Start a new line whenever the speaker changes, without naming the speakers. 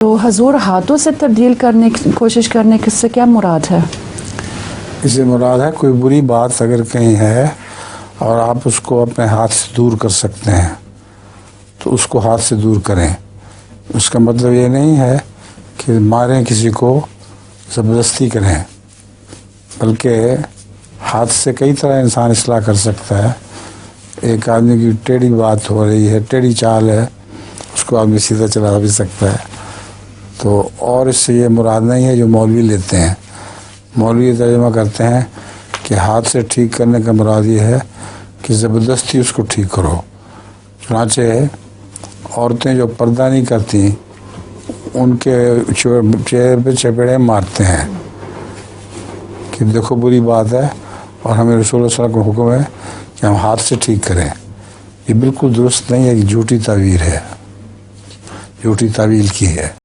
तो हजूर हाथों से तब्दील करने की कोशिश करने से क्या मुराद है?
इससे मुराद है कोई बुरी बात अगर कहीं है और आप उसको अपने हाथ से दूर कर सकते हैं तो उसको हाथ से दूर करें। उसका मतलब ये नहीं है कि मारें किसी को, ज़बरदस्ती करें, बल्कि हाथ से कई तरह इंसान इस्लाह कर सकता है। एक आदमी की टेढ़ी बात हो रही है, टेढ़ी चाल है, उसको आदमी सीधा चला भी सकता है। तो और इससे ये मुराद नहीं है जो मौलवी लेते हैं। मौलवी तर्जुमा करते हैं कि हाथ से ठीक करने का मुराद ये है कि ज़बरदस्ती उसको ठीक करो। चुनांचे औरतें जो पर्दा नहीं करती उनके चेहरे पे चपेड़े मारते हैं कि देखो बुरी बात है और हमें रसूल सल्लल्लाहु अलैहि वसल्लम का हुक्म है कि हम हाथ से ठीक करें। ये बिल्कुल दुरुस्त नहीं है, कि झूठी तावील है, झूठी तावील की है।